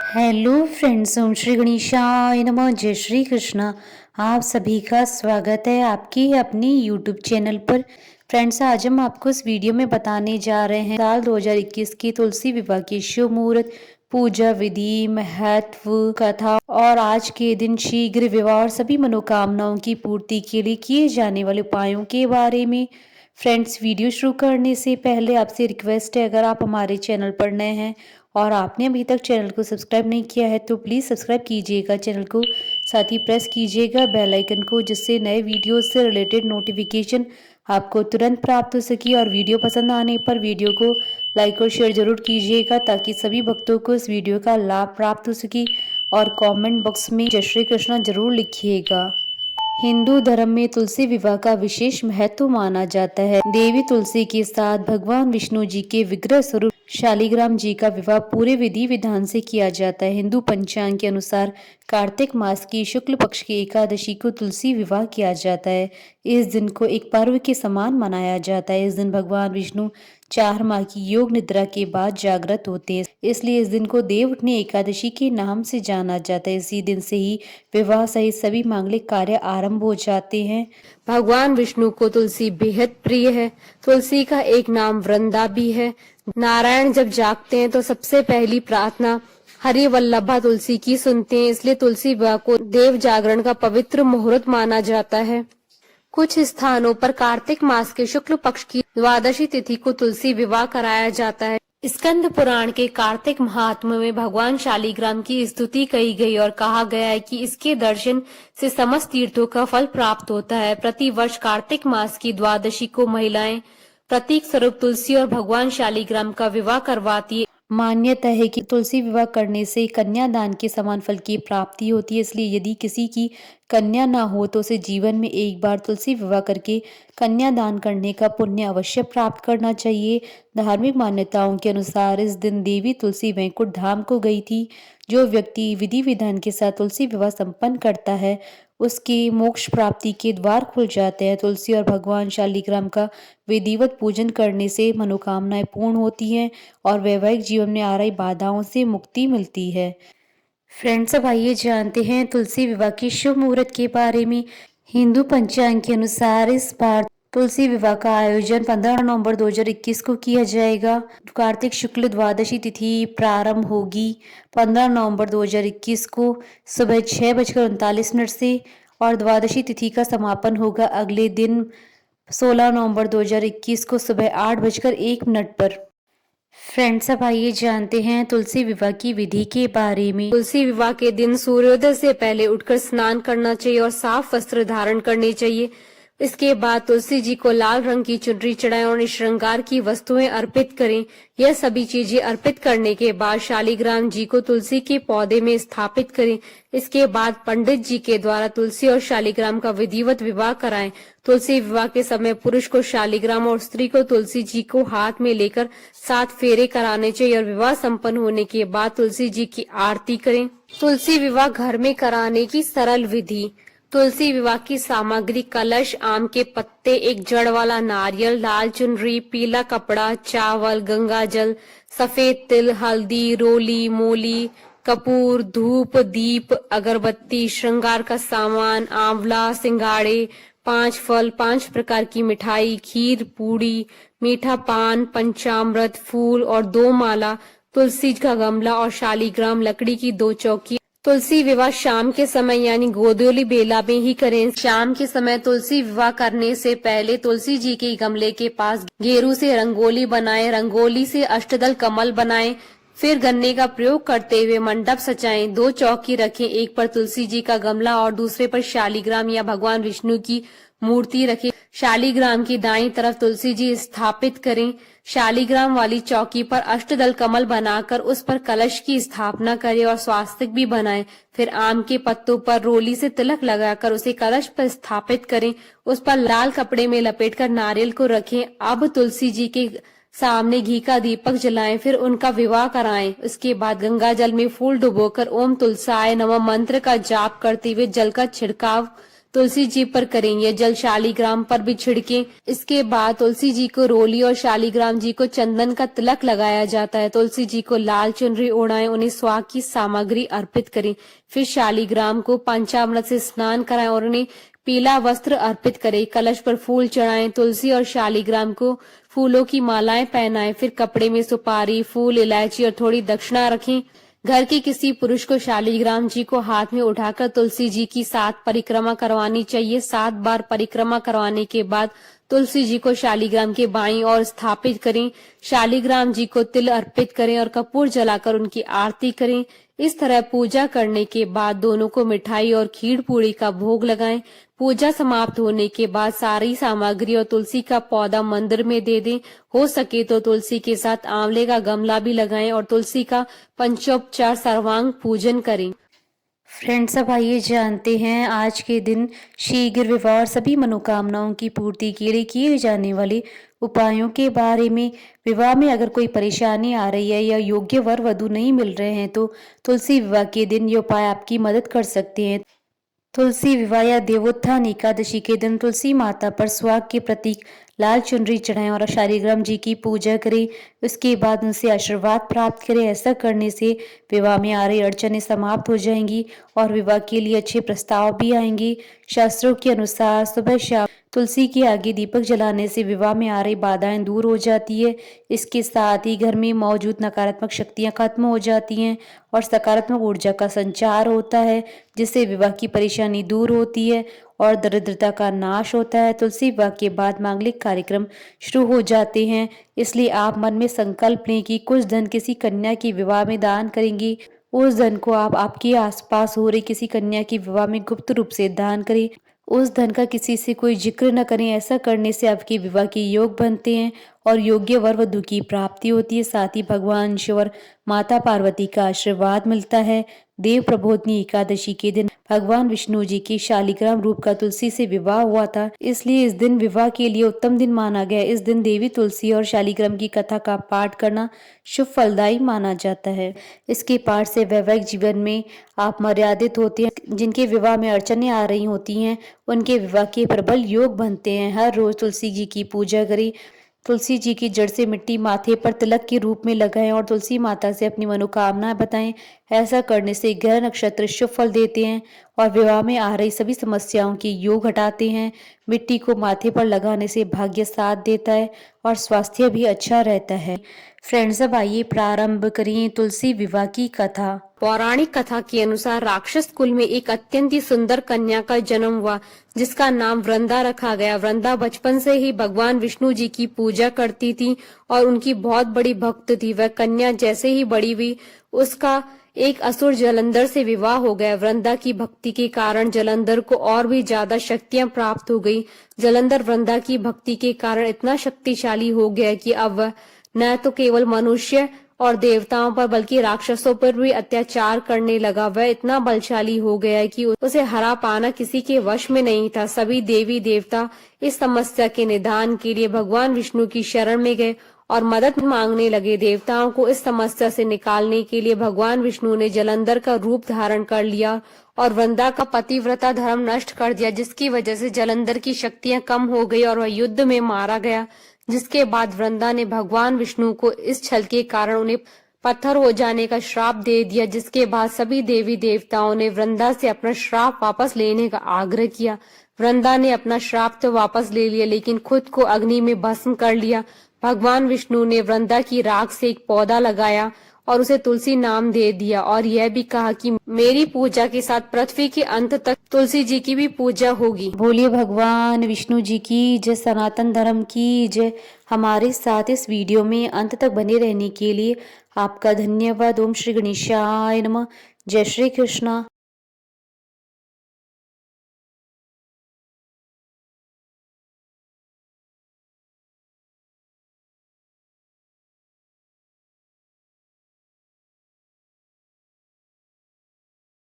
Hello friends, ओम श्री गणेशाय नमः। जय श्री कृष्णा। आप सभी का स्वागत है आपकी अपनी यूट्यूब चैनल पर। फ्रेंड्स, आज हम आपको इस वीडियो में बताने जा रहे हैं साल 2021 की तुलसी विवाह की शुभ मुहूर्त, पूजा विधि, महत्व, कथा और आज के दिन शीघ्र विवाह और सभी मनोकामनाओं की पूर्ति के लिए किए जाने वाले उपायों के बारे में। फ्रेंड्स, वीडियो शुरू करने से पहले आपसे रिक्वेस्ट है, अगर आप हमारे चैनल पर नए हैं और आपने अभी तक चैनल को सब्सक्राइब नहीं किया है तो प्लीज़ सब्सक्राइब कीजिएगा चैनल को, साथ ही प्रेस कीजिएगा बेल आइकन को, जिससे नए वीडियोस से रिलेटेड नोटिफिकेशन आपको तुरंत प्राप्त हो सके। और वीडियो पसंद आने पर वीडियो को लाइक और शेयर जरूर कीजिएगा ताकि सभी भक्तों को इस वीडियो का लाभ प्राप्त हो सके। और कमेंट बॉक्स में जय श्री कृष्णा जरूर लिखिएगा। हिंदू धर्म में तुलसी विवाह का विशेष महत्व माना जाता है। देवी तुलसी के साथ भगवान विष्णु जी के विग्रह स्वरूप शालिग्राम जी का विवाह पूरे विधि विधान से किया जाता है। हिंदू पंचांग के अनुसार कार्तिक मास की शुक्ल पक्ष की एकादशी को तुलसी विवाह किया जाता है। इस दिन को एक पर्व के समान मनाया जाता है। इस दिन भगवान विष्णु 4 माह की योग निद्रा के बाद जागृत होते हैं, इसलिए इस दिन को देवउठनी एकादशी के नाम से जाना जाता है। इसी दिन से ही विवाह सहित सभी मांगलिक कार्य आरंभ हो जाते हैं। भगवान विष्णु को तुलसी बेहद प्रिय है। तुलसी का एक नाम वृंदा भी है। नारायण जब जागते हैं तो सबसे पहली प्रार्थना हरि वल्लभा तुलसी की सुनते हैं, इसलिए तुलसी विवाह को देव जागरण का पवित्र मुहूर्त माना जाता है। कुछ स्थानों पर कार्तिक मास के शुक्ल पक्ष की द्वादशी तिथि को तुलसी विवाह कराया जाता है। स्कंद पुराण के कार्तिक महात्म्य में भगवान शालिग्राम की स्तुति कही गई और कहा गया है कि इसके दर्शन से समस्त तीर्थों का फल प्राप्त होता है। प्रति वर्ष कार्तिक मास की द्वादशी को महिलाएं प्रतीक स्वरूप तुलसी और भगवान शालिग्राम का विवाह करवाती है। मान्यता है कि तुलसी विवाह करने से कन्यादान के समान फल की प्राप्ति होती है, इसलिए यदि किसी की कन्या ना हो तो उसे जीवन में एक बार तुलसी विवाह करके कन्यादान करने का पुण्य अवश्य प्राप्त करना चाहिए। धार्मिक मान्यताओं के अनुसार इस दिन देवी तुलसी वैकुंठ धाम को गई थी। जो व्यक्ति विधि विधान के साथ तुलसी विवाह संपन्न करता है उसकी मोक्ष प्राप्ति के द्वार खुल जाते हैं। तुलसी और भगवान शालिग्राम का विधिवत पूजन करने से मनोकामनाएं पूर्ण होती हैं और वैवाहिक जीवन में आ रही बाधाओं से मुक्ति मिलती है। फ्रेंड्स, अब आइए जानते हैं तुलसी विवाह की शुभ मुहूर्त के बारे में। हिंदू पंचांग के अनुसार इस बार तुलसी विवाह का आयोजन 15 नवंबर 2021 को किया जाएगा। कार्तिक शुक्ल द्वादशी तिथि प्रारंभ होगी 15 नवंबर 2021 को सुबह 6:39 से और द्वादशी तिथि का समापन होगा अगले दिन 16 नवंबर 2021 को सुबह 8:01 पर। फ्रेंड्स, अब आइए जानते हैं तुलसी विवाह की विधि के बारे में। तुलसी विवाह के दिन सूर्योदय से पहले उठकर स्नान करना चाहिए और साफ वस्त्र धारण करने चाहिए। इसके बाद तुलसी जी को लाल रंग की चुनरी चढ़ाएं और श्रृंगार की वस्तुएं अर्पित करें। यह सभी चीजें अर्पित करने के बाद शालिग्राम जी को तुलसी के पौधे में स्थापित करें। इसके बाद पंडित जी के द्वारा तुलसी और शालिग्राम का विधिवत विवाह कराएं। तुलसी विवाह के समय पुरुष को शालिग्राम और स्त्री को तुलसी जी को हाथ में लेकर 7 फेरे कराने चाहिए और विवाह संपन्न होने के बाद तुलसी जी की आरती करें। तुलसी विवाह घर में कराने की सरल विधि। तुलसी विवाह की सामग्री: कलश, आम के पत्ते, एक जड़ वाला नारियल, लाल चुनरी, पीला कपड़ा, चावल, गंगा जल, सफेद तिल, हल्दी, रोली, मोली, कपूर, धूप, दीप, अगरबत्ती, श्रृंगार का सामान, आंवला, सिंगाड़े, 5 फल, 5 प्रकार की मिठाई, खीर, पूड़ी, मीठा पान, पंचामृत, फूल और 2 माला, तुलसी का गमला और शालिग्राम लकड़ी की 2 चौकी। तुलसी विवाह शाम के समय यानी गोधूली बेला में ही करें। शाम के समय तुलसी विवाह करने से पहले तुलसी जी के गमले के पास गेरू से रंगोली बनाएं, रंगोली से अष्टदल कमल बनाएं, फिर गन्ने का प्रयोग करते हुए मंडप सजाएं। 2 चौकी रखें, एक पर तुलसी जी का गमला और दूसरे पर शालिग्राम या भगवान विष्णु की मूर्ति रखें। शालिग्राम की दाईं तरफ तुलसी जी स्थापित करें। शालिग्राम वाली चौकी पर अष्टदल कमल बनाकर उस पर कलश की स्थापना करें और स्वास्तिक भी बनाएं। फिर आम के पत्तों पर रोली से तिलक लगाकर उसे कलश पर स्थापित करें। उस पर लाल कपड़े में लपेटकर नारियल को रखें। अब तुलसी जी के सामने घी का दीपक जलाएं, फिर उनका विवाह कराएं। उसके बाद गंगा जल में फूल डुबोकर ओम तुलसाय नमः मंत्र का जाप करते हुए जल का छिड़काव तुलसी जी पर करें। यह जल शालिग्राम पर भी छिड़कें। इसके बाद तुलसी जी को रोली और शालिग्राम जी को चंदन का तिलक लगाया जाता है। तुलसी जी को लाल चुनरी ओढ़ाएं, उन्हें स्वाग की सामग्री अर्पित करें। फिर शालिग्राम को पंचामृत से स्नान कराएं और उन्हें पीला वस्त्र अर्पित करें। कलश पर फूल चढ़ाएं। तुलसी और शालिग्राम को फूलों की मालाएं पहनाएं। फिर कपड़े में सुपारी, फूल, इलायची और थोड़ी दक्षिणा रखें। घर के किसी पुरुष को शालिग्राम जी को हाथ में उठाकर तुलसी जी की 7 परिक्रमा करवानी चाहिए। 7 बार परिक्रमा करवाने के बाद तुलसी जी को शालिग्राम के बाईं ओर स्थापित करें। शालिग्राम जी को तिल अर्पित करें और कपूर जलाकर उनकी आरती करें। इस तरह पूजा करने के बाद दोनों को मिठाई और खीर पूरी का भोग लगाएं। पूजा समाप्त होने के बाद सारी सामग्री और तुलसी का पौधा मंदिर में दे दें। हो सके तो तुलसी के साथ आंवले का गमला भी लगाएं और तुलसी का पंचोपचार सर्वांग पूजन करें। फ्रेंड्स, अब आइए जानते हैं आज के दिन शीघ्र विवाह और सभी मनोकामनाओं की पूर्ति के लिए किए जाने वाले उपायों के बारे में। विवाह में अगर कोई परेशानी आ रही है या योग्य वर वधु नहीं मिल रहे हैं तो तुलसी विवाह के दिन ये उपाय आपकी मदद कर सकते हैं। तुलसी विवाह या देवोत्थान एकादशी के दिन तुलसी माता पर स्वाग के प्रतीक लाल चुनरी चढ़ाएं और शालिग्राम जी की पूजा करें। उसके बाद उनसे आशीर्वाद प्राप्त करें। ऐसा करने से विवाह में आ रही अड़चनें समाप्त हो जाएंगी और विवाह के लिए अच्छे प्रस्ताव भी आएंगे। शास्त्रों के अनुसार सुबह शाम तुलसी के आगे दीपक जलाने से विवाह में आ रही बाधाएं दूर हो जाती है। इसके साथ ही घर में मौजूद नकारात्मक शक्तियां खत्म हो जाती हैं और सकारात्मक ऊर्जा का संचार होता है, जिससे विवाह की परेशानी दूर होती है और दरिद्रता का नाश होता है। तुलसी विवाह के बाद मांगलिक कार्यक्रम शुरू हो जाते हैं, इसलिए आप मन में संकल्प लें कि कुछ धन किसी कन्या के विवाह में दान करेंगी। उस धन को आप आपके आसपास हो रही किसी कन्या के विवाह में गुप्त रूप से दान करें। उस धन का किसी से कोई जिक्र न करें। ऐसा करने से आपके विवाह के योग बनते हैं और योग्य वर वधु की प्राप्ति होती है। साथ ही भगवान शिव और माता पार्वती का आशीर्वाद मिलता है। देव प्रबोधनी एकादशी के दिन भगवान विष्णु जी के शालिग्राम रूप का तुलसी से विवाह हुआ था, इसलिए इस दिन विवाह के लिए उत्तम दिन माना गया। इस दिन देवी तुलसी और शालिग्राम की कथा का पाठ करना शुभ फलदायी माना जाता है। इसके पाठ से वैवाहिक जीवन में आप मर्यादित होते हैं। जिनके विवाह में अड़चनें आ रही होती हैं उनके विवाह के प्रबल योग बनते हैं। हर रोज तुलसी जी की पूजा करें। तुलसी जी की जड़ से मिट्टी माथे पर तिलक के रूप में लगाएं और तुलसी माता से अपनी मनोकामना बताएं। ऐसा करने से ग्रह नक्षत्र शुभ फल देते हैं और विवाह में आ रही सभी समस्याओं के योग हटाते हैं। मिट्टी को माथे पर लगाने से भाग्य साथ देता है और स्वास्थ्य भी अच्छा रहता है। फ्रेंड्स, अब आइए प्रारंभ करें तुलसी विवाह की कथा। पौराणिक कथा के अनुसार राक्षस कुल में एक अत्यंत ही सुंदर कन्या का जन्म हुआ, जिसका नाम वृंदा रखा गया। वृंदा बचपन से ही भगवान विष्णु जी की पूजा करती थी और उनकी बहुत बड़ी भक्त थी। वह कन्या जैसे ही बड़ी हुई, उसका एक असुर जलंधर से विवाह हो गया। वृंदा की भक्ति के कारण जलंधर को और भी ज्यादा शक्तियां प्राप्त हो गई। जलंधर वृंदा की भक्ति के कारण इतना शक्तिशाली हो गया कि अब वह न तो केवल मनुष्य और देवताओं पर बल्कि राक्षसों पर भी अत्याचार करने लगा। वह इतना बलशाली हो गया कि उसे हरा पाना किसी के वश में नहीं था। सभी देवी देवता इस समस्या के निदान के लिए भगवान विष्णु की शरण में गए और मदद मांगने लगे। देवताओं को इस समस्या से निकालने के लिए भगवान विष्णु ने जलंधर का रूप धारण कर लिया और वृंदा का पतिव्रता धर्म नष्ट कर दिया, जिसकी वजह से जलंधर की शक्तियां कम हो गई और वह युद्ध में मारा गया। जिसके बाद वृंदा ने भगवान विष्णु को इस छल के कारण उन्हें पत्थर हो जाने का श्राप दे दिया। जिसके बाद सभी देवी देवताओं ने वृंदा से अपना श्राप वापस लेने का आग्रह किया। वृंदा ने अपना श्राप तो वापस ले लिया, लेकिन खुद को अग्नि में भस्म कर लिया। भगवान विष्णु ने वृंदा की राख से एक पौधा लगाया और उसे तुलसी नाम दे दिया और यह भी कहा कि मेरी पूजा के साथ पृथ्वी के अंत तक तुलसी जी की भी पूजा होगी। बोलिए भगवान विष्णु जी की जय, सनातन धर्म की जय। हमारे साथ इस वीडियो में अंत तक बने रहने के लिए आपका धन्यवाद। ओम श्री गणेशाय नमः। जय श्री कृष्णा।